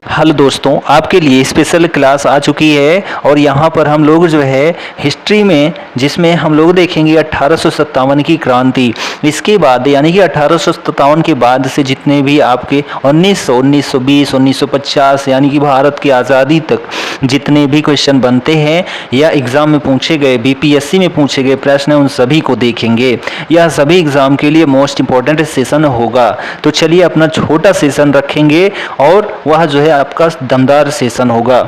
Hello दोस्तों, आपके लिए स्पेशल क्लास आ चुकी है और यहाँ पर हम लोग जो है हिस्ट्री में जिसमें हम लोग देखेंगे 1857 की क्रांति। इसके बाद यानी कि 1857 के बाद से जितने भी आपके 1920, 1950 यानी कि भारत की आज़ादी तक जितने भी क्वेश्चन बनते हैं या एग्ज़ाम में पूछे गए, बीपीएससी में पूछे गए प्रश्न, उन सभी को देखेंगे। यह सभी एग्ज़ाम के लिए मोस्ट इम्पॉर्टेंट सेशन होगा। तो चलिए अपना छोटा सेशन रखेंगे और वह जो है आपका दमदार सेशन होगा।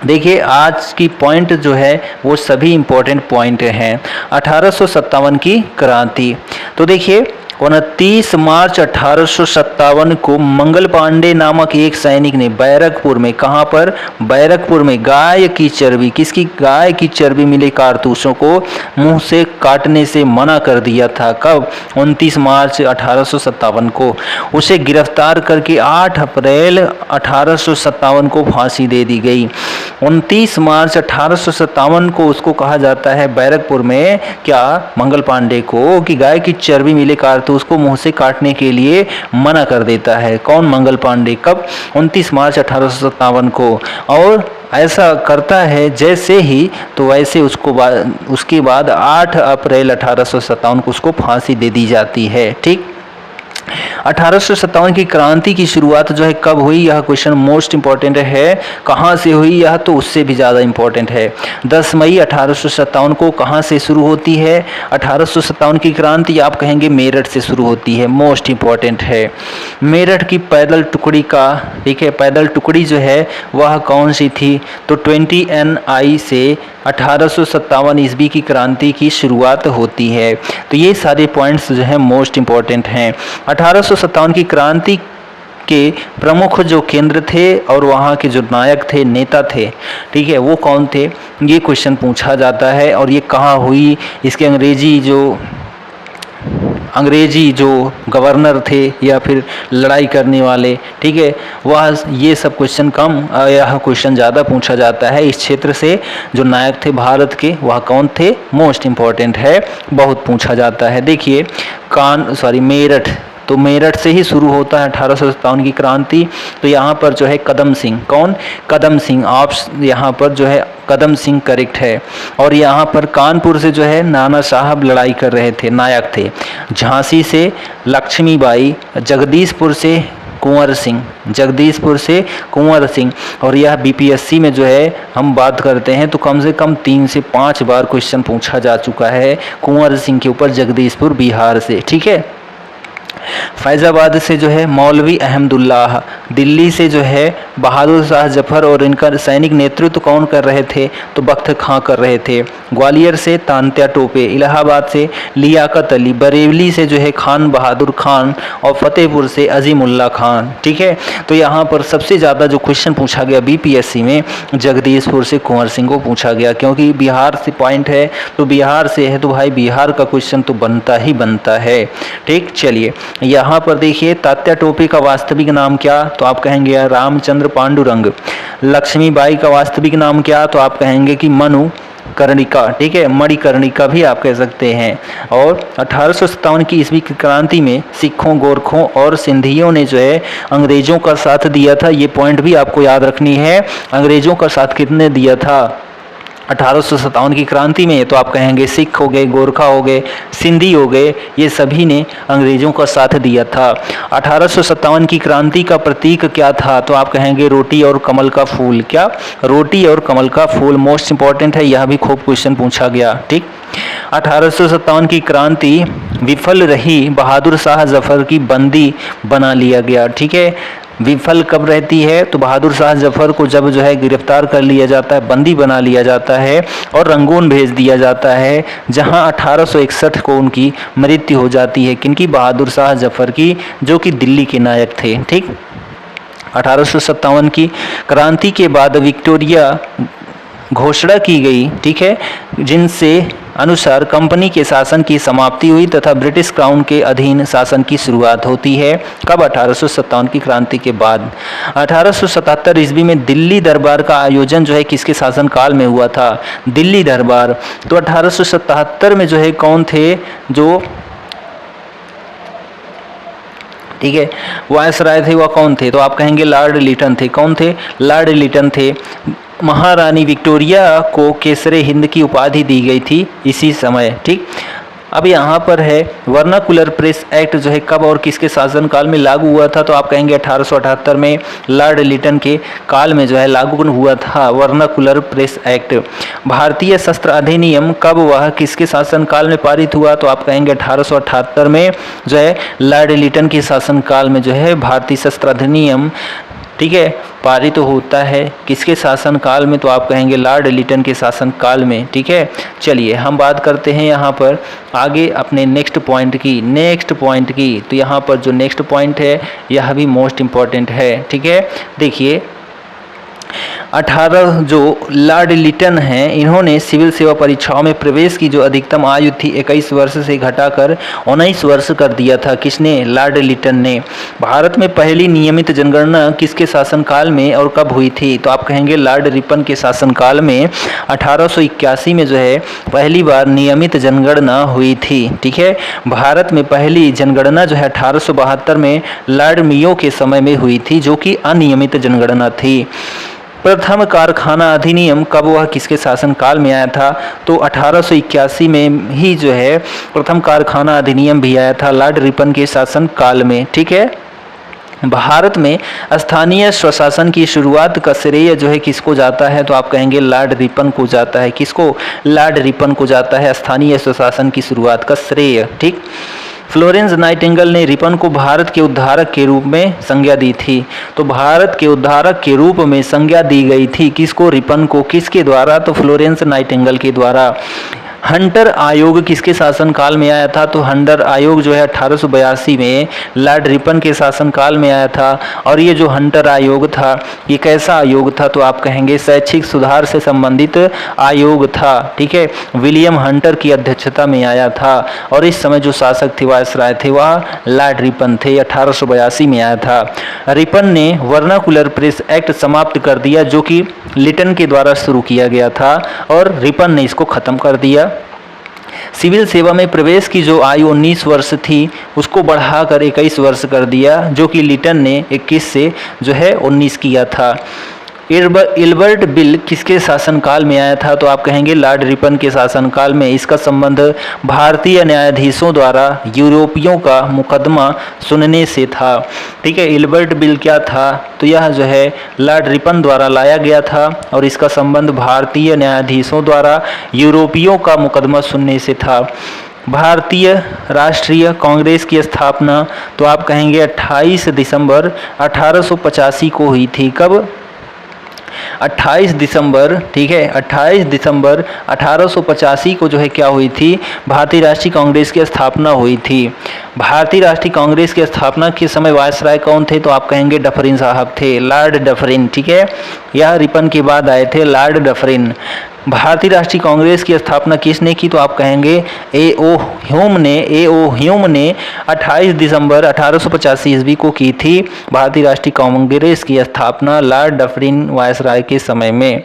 देखिए आज की पॉइंट जो है वो सभी इम्पोर्टेंट पॉइंट हैं। 1857 की क्रांति, तो देखिए 29 मार्च 1857 को मंगल पांडे नामक एक सैनिक ने बैरकपुर में, कहाँ पर, बैरकपुर में गाय की चर्बी, किसकी, गाय की चर्बी मिले कारतूसों को मुंह से काटने से मना कर दिया था। कब? 29 मार्च 1857 को। उसे गिरफ्तार करके 8 अप्रैल 1857 को फांसी दे दी गई। 29 मार्च 1857 को उसको कहा जाता है बैरकपुर में, क्या, मंगल पांडे को, कि गाय की चर्बी मिले कारतूस उसको मुंह से काटने के लिए मना कर देता है। कौन? मंगल पांडे। कब? 29 मार्च 1857 को। और ऐसा करता है जैसे ही तो वैसे उसके बाद 8 अप्रैल 1857 को उसको फांसी दे दी जाती है। ठीक। 1857 की क्रांति की शुरुआत जो है कब हुई, यह क्वेश्चन मोस्ट इंपॉर्टेंट है। कहाँ से हुई यह तो उससे भी ज़्यादा इंपॉर्टेंट है। 10 मई 1857 को कहाँ से शुरू होती है? 1857 की क्रांति आप कहेंगे मेरठ से शुरू होती है, मोस्ट इंपॉर्टेंट है। मेरठ की पैदल टुकड़ी का, ठीक है, पैदल टुकड़ी जो है वह कौन सी थी? तो 20 NI से 1857 ईस्वी की क्रांति की शुरुआत होती है। तो ये सारे पॉइंट्स जो हैं मोस्ट इंपॉर्टेंट हैं। 1857 की क्रांति के प्रमुख जो केंद्र थे और वहाँ के जो नायक थे, नेता थे, ठीक है, वो कौन थे, ये क्वेश्चन पूछा जाता है। और ये कहाँ हुई, इसके अंग्रेजी जो गवर्नर थे या फिर लड़ाई करने वाले, ठीक है, वह, ये सब क्वेश्चन कम, यह क्वेश्चन ज़्यादा पूछा जाता है। इस क्षेत्र से जो नायक थे भारत के वह कौन थे, मोस्ट इम्पॉर्टेंट है, बहुत पूछा जाता है। देखिए मेरठ, तो मेरठ से ही शुरू होता है 1857 की क्रांति। तो यहाँ पर जो है कदम सिंह, कौन? कदम सिंह, आप यहाँ पर जो है कदम सिंह करेक्ट है। और यहाँ पर कानपुर से जो है नाना साहब लड़ाई कर रहे थे, नायक थे। झांसी से लक्ष्मीबाई, जगदीशपुर से कुंवर सिंह, जगदीशपुर से कुंवर सिंह। और यह बीपीएससी में जो है हम बात करते हैं तो कम से कम 3 से 5 बार क्वेश्चन पूछा जा चुका है कुंवर सिंह के ऊपर, जगदीशपुर बिहार से, ठीक है। फैज़ाबाद से जो है मौलवी अहमदुल्लाह, दिल्ली से जो है बहादुर शाह जफर, और इनका सैनिक नेतृत्व कौन कर रहे थे? तो बख्त खां कर रहे थे। ग्वालियर से तांत्या टोपे, इलाहाबाद से लियाकत अली, बरेली से जो है खान बहादुर खान, और फतेहपुर से अजीमुल्ला खान, ठीक है। तो यहाँ पर सबसे ज़्यादा जो क्वेश्चन पूछा गया बीपीएससी में जगदीशपुर से कुंवर सिंह को पूछा गया, क्योंकि बिहार से पॉइंट है, तो बिहार से है तो भाई बिहार का क्वेश्चन तो बनता ही बनता है। ठीक, चलिए यहाँ पर देखिए तात्या टोपे का वास्तविक नाम क्या? तो आप कहेंगे रामचंद्र पांडुरंग। लक्ष्मीबाई का वास्तविक नाम क्या? तो आप कहेंगे कि मनु कर्णिका, ठीक है, मणिकर्णिका भी आप कह सकते हैं। और 1857 की ईस्वी की क्रांति में सिखों, गोरखों और सिंधियों ने जो है अंग्रेजों का साथ दिया था। ये पॉइंट भी आपको याद रखनी है। अंग्रेजों का साथ कितने दिया था 1857 की क्रांति में? तो आप कहेंगे सिख हो गए, गोरखा हो गए, सिंधी हो गए, ये सभी ने अंग्रेजों का साथ दिया था। 1857 की क्रांति का प्रतीक क्या था? तो आप कहेंगे रोटी और कमल का फूल। क्या? रोटी और कमल का फूल, मोस्ट इंपॉर्टेंट है, यह भी खूब क्वेश्चन पूछा गया। ठीक, 1857 की क्रांति विफल रही, बहादुर शाह जफर की बंदी बना लिया गया। ठीक है, विफल कब रहती है? तो बहादुर शाह जफर को जब जो है गिरफ्तार कर लिया जाता है, बंदी बना लिया जाता है और रंगून भेज दिया जाता है, जहां 1861 को उनकी मृत्यु हो जाती है। किनकी? बहादुर शाह जफर की, जो कि दिल्ली के नायक थे। ठीक, 1857 की क्रांति के बाद विक्टोरिया घोषणा की गई, ठीक है, जिनसे अनुसार कंपनी के शासन की समाप्ति हुई तथा ब्रिटिश क्राउन के अधीन शासन की शुरुआत होती है। कब? 1857 की क्रांति के बाद। 1877 ईस्वी में दिल्ली दरबार का आयोजन जो है किसके शासनकाल में हुआ था? दिल्ली दरबार। तो 1877 में जो है कौन थे? जो ठीक है। वायसराय थे वह कौन थे, तो आप कहेंगे लॉर्ड लिटन थे। कौन थे, लॉर्ड लिटन थे। महारानी विक्टोरिया को केसरे हिंद की उपाधि दी गई थी इसी समय। ठीक, अब यहाँ पर है वर्नाकुलर प्रेस एक्ट जो है कब और किसके शासनकाल में लागू हुआ था, तो आप कहेंगे 1878 में लॉर्ड लिटन के काल में जो है लागू हुआ था वर्नाकुलर प्रेस एक्ट। भारतीय शस्त्र अधिनियम कब वह किसके शासनकाल में पारित हुआ, तो आप कहेंगे 1878 में जो है लॉर्ड लिटन के शासनकाल में जो है भारतीय शस्त्र अधिनियम, ठीक है, पारित तो होता है किसके शासनकाल में, तो आप कहेंगे लॉर्ड लिटन के शासनकाल में। ठीक है, चलिए हम बात करते हैं यहाँ पर आगे अपने नेक्स्ट पॉइंट की। तो यहाँ पर जो नेक्स्ट पॉइंट है यह भी मोस्ट इम्पॉर्टेंट है। ठीक है, देखिए 18 जो लॉर्ड लिटन हैं इन्होंने सिविल सेवा परीक्षाओं में प्रवेश की जो अधिकतम आयु थी 21 वर्ष से घटाकर 19 वर्ष कर दिया था। किसने, लॉर्ड लिटन ने। भारत में पहली नियमित जनगणना किसके शासनकाल में और कब हुई थी, तो आप कहेंगे लॉर्ड रिपन के शासनकाल में 1881 में जो है पहली बार नियमित जनगणना हुई थी। ठीक है, भारत में पहली जनगणना जो है 1872 में लॉर्ड मियो के समय में हुई थी जो कि अनियमित जनगणना थी। प्रथम कारखाना अधिनियम कब वह किसके शासनकाल में आया था, तो 1881 में ही जो है प्रथम कारखाना अधिनियम भी आया था लॉर्ड रिपन के शासनकाल में। ठीक है, भारत में स्थानीय स्वशासन की शुरुआत का श्रेय जो है किसको जाता है, तो आप कहेंगे लॉर्ड रिपन को जाता है। किसको, लॉर्ड रिपन को जाता है स्थानीय स्वशासन की शुरुआत का श्रेय। ठीक, फ्लोरेंस नाइटिंगेल ने रिपन को भारत के उद्धारक के रूप में संज्ञा दी थी। तो भारत के उद्धारक के रूप में संज्ञा दी गई थी किसको, रिपन को। किसके द्वारा, तो फ्लोरेंस नाइटिंगेल के द्वारा। हंटर आयोग किसके शासनकाल में आया था, तो हंटर आयोग जो है 1882 में लॉर्ड रिपन के शासनकाल में आया था। और ये जो हंटर आयोग था ये कैसा आयोग था, तो आप कहेंगे शैक्षिक सुधार से संबंधित आयोग था। ठीक है, विलियम हंटर की अध्यक्षता में आया था और इस समय जो शासक थे वायसराय थे वह लॉर्ड रिपन थे। 1882 में आया था। रिपन ने वर्नाकुलर प्रेस एक्ट समाप्त कर दिया जो कि लिटन के द्वारा शुरू किया गया था और रिपन ने इसको ख़त्म कर दिया। सिविल सेवा में प्रवेश की जो आयु 19 वर्ष थी उसको बढ़ाकर 21 वर्ष कर दिया जो कि लिटन ने 21 से जो है 19 किया था। इल्बर्ट बिल किसके शासनकाल में आया था, तो आप कहेंगे लॉर्ड रिपन के शासनकाल में। इसका संबंध भारतीय न्यायाधीशों द्वारा यूरोपियों का मुकदमा सुनने से था। ठीक है, इल्बर्ट बिल क्या था, तो यह जो है लॉर्ड रिपन द्वारा लाया गया था और इसका संबंध भारतीय न्यायाधीशों द्वारा यूरोपियों का मुकदमा सुनने से था। भारतीय राष्ट्रीय कांग्रेस की स्थापना, तो आप कहेंगे 28 दिसंबर 1885 को हुई थी। कब, 28 दिसंबर। ठीक है, 28 दिसंबर 1885 को जो है क्या हुई थी, भारतीय राष्ट्रीय कांग्रेस की स्थापना हुई थी। भारतीय राष्ट्रीय कांग्रेस की स्थापना के समय वायसराय कौन थे, तो आप कहेंगे डफरिन साहब थे, लॉर्ड डफरिन। ठीक है, यह रिपन के बाद आए थे लॉर्ड डफरिन। भारतीय राष्ट्रीय कांग्रेस की स्थापना किसने की, तो आप कहेंगे ए ओ ह्यूम ने 28 दिसंबर 1885 ईस्वी को की थी भारतीय राष्ट्रीय कांग्रेस की स्थापना लॉर्ड डफरिन वायसराय के समय में।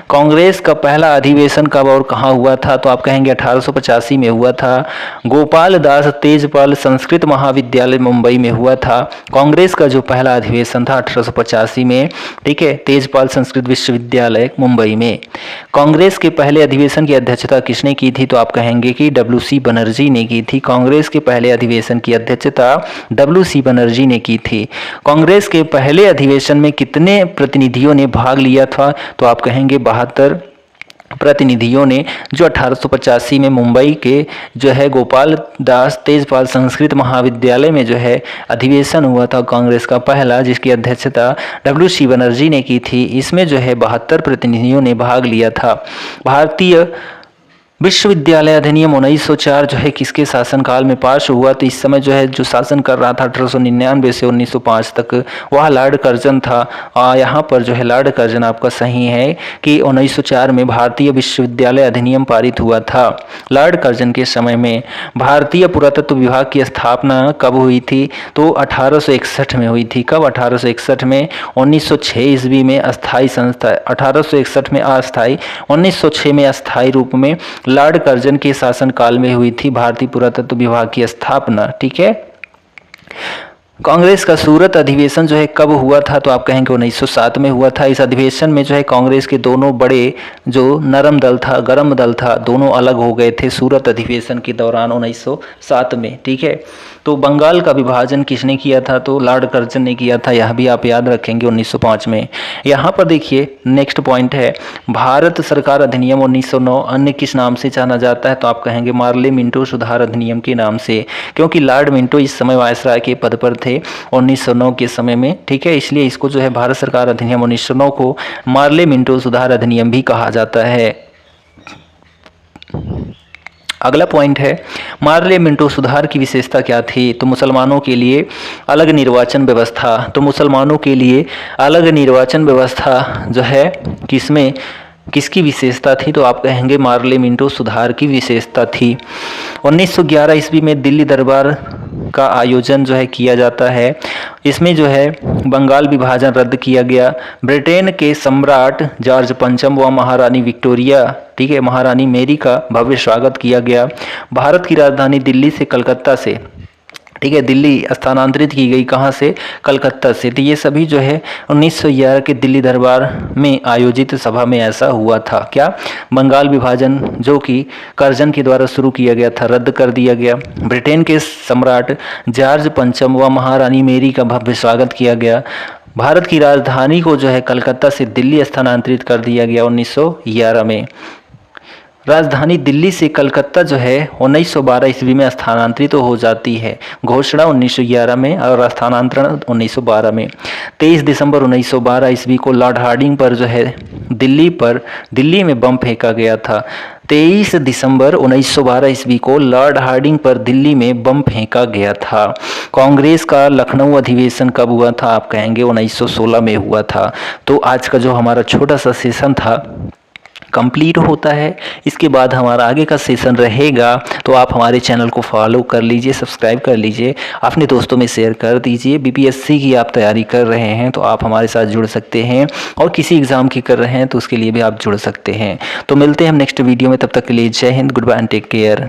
कांग्रेस का पहला अधिवेशन कब और कहाँ हुआ था, तो आप कहेंगे 1885 में हुआ था। गोपाल दास तेजपाल संस्कृत महाविद्यालय मुंबई में हुआ था। कांग्रेस का जो पहला अधिवेशन था 1885 में। ठीक है, तेजपाल संस्कृत विश्वविद्यालय मुंबई में। कांग्रेस के पहले अधिवेशन की अध्यक्षता किसने की थी, तो आप कहेंगे कि डब्ल्यू.सी. बनर्जी ने की थी। कांग्रेस के पहले अधिवेशन की अध्यक्षता डब्ल्यू.सी. बनर्जी ने की थी। कांग्रेस के पहले अधिवेशन में कितने प्रतिनिधियों ने भाग लिया था, तो आप कहेंगे 72 प्रतिनिधियों ने, जो 1885 में मुंबई के जो है गोपाल दास तेजपाल संस्कृत महाविद्यालय में जो है अधिवेशन हुआ था कांग्रेस का पहला, जिसकी अध्यक्षता डब्ल्यू.सी. बनर्जी ने की थी। इसमें जो है 72 प्रतिनिधियों ने भाग लिया था। भारतीय विश्वविद्यालय अधिनियम 1904 जो है किसके शासनकाल में पास हुआ, तो इस समय जो है जो शासन कर रहा था 1899 से 1905 तक वह लॉर्ड कर्जन था। यहाँ पर जो है लॉर्ड कर्जन आपका सही है कि 1904 में भारतीय विश्वविद्यालय अधिनियम पारित हुआ था लॉर्ड कर्जन के समय में। भारतीय पुरातत्व विभाग की स्थापना कब हुई थी, तो 1861 में हुई थी। कब, 1861 में। 1906 ईस्वी में अस्थायी संस्था, 1861 में अस्थायी, 1906 में अस्थायी रूप में लॉर्ड कर्जन के शासनकाल में हुई थी भारतीय पुरातत्व विभाग की स्थापना। ठीक है, कांग्रेस का सूरत अधिवेशन जो है कब हुआ था, तो आप कहेंगे 1907 में हुआ था। इस अधिवेशन में जो है कांग्रेस के दोनों बड़े जो नरम दल था, गरम दल था, दोनों अलग हो गए थे सूरत अधिवेशन के दौरान 1907 में। ठीक है, तो बंगाल का विभाजन किसने किया था, तो लॉर्ड कर्जन ने किया था, यह भी आप याद रखेंगे 1905 में। यहाँ पर देखिए नेक्स्ट पॉइंट है भारत सरकार अधिनियम 1909 अन्य किस नाम से जाना जाता है, तो आप कहेंगे मार्ले मिंटो सुधार अधिनियम के नाम से, क्योंकि लॉर्ड मिंटो इस समय वायसराय के पद पर थे 1909 के समय में। ठीक है, इसलिए इसको जो है भारत सरकार अधिनियम 1909 को मार्ले मिंटो सुधार अधिनियम भी कहा जाता है। अगला पॉइंट है मार्ले मिंटो सुधार की विशेषता क्या थी, तो मुसलमानों के लिए अलग निर्वाचन व्यवस्था। तो मुसलमानों के लिए अलग निर्वाचन व्यवस्था जो है किसमें किसकी विशेषता थी, तो आप कहेंगे मार्ले मिंटो सुधार की विशेषता थी। 1911 ईस्वी में दिल्ली दरबार का आयोजन जो है किया जाता है। इसमें जो है बंगाल विभाजन रद्द किया गया। ब्रिटेन के सम्राट जॉर्ज पंचम व महारानी विक्टोरिया, ठीक है, महारानी मेरी का भव्य स्वागत किया गया। भारत की राजधानी दिल्ली से कलकत्ता से, ठीक है, दिल्ली स्थानांतरित की गई, कहाँ से, कलकत्ता से। तो ये सभी जो है 1911 के दिल्ली दरबार में आयोजित सभा में ऐसा हुआ था। क्या, बंगाल विभाजन जो कि कर्जन के द्वारा शुरू किया गया था रद्द कर दिया गया। ब्रिटेन के सम्राट जॉर्ज पंचम व महारानी मेरी का भव्य स्वागत किया गया। भारत की राजधानी को जो है कलकत्ता से दिल्ली स्थानांतरित कर दिया गया 1911 में। राजधानी दिल्ली से कलकत्ता जो है 1912 ईस्वी में स्थानांतरित तो हो जाती है। घोषणा 1911 में और स्थानांतरण 1912 में। 23 दिसंबर 1912 ईस्वी को लॉर्ड हार्डिंग पर जो है दिल्ली में बम फेंका गया था। 23 दिसंबर 1912 ईस्वी को लॉर्ड हार्डिंग पर दिल्ली में बम फेंका गया था। कांग्रेस का लखनऊ अधिवेशन कब हुआ था, आप कहेंगे 1916 में हुआ था। तो आज का जो हमारा छोटा सा सेशन था कंप्लीट होता है। इसके बाद हमारा आगे का सेशन रहेगा, तो आप हमारे चैनल को फॉलो कर लीजिए, सब्सक्राइब कर लीजिए, अपने दोस्तों में शेयर कर दीजिए। बीपीएससी की आप तैयारी कर रहे हैं तो आप हमारे साथ जुड़ सकते हैं, और किसी एग्ज़ाम की कर रहे हैं तो उसके लिए भी आप जुड़ सकते हैं। तो मिलते हैं हम नेक्स्ट वीडियो में, तब तक के लिए Jai Hind, goodbye and take care.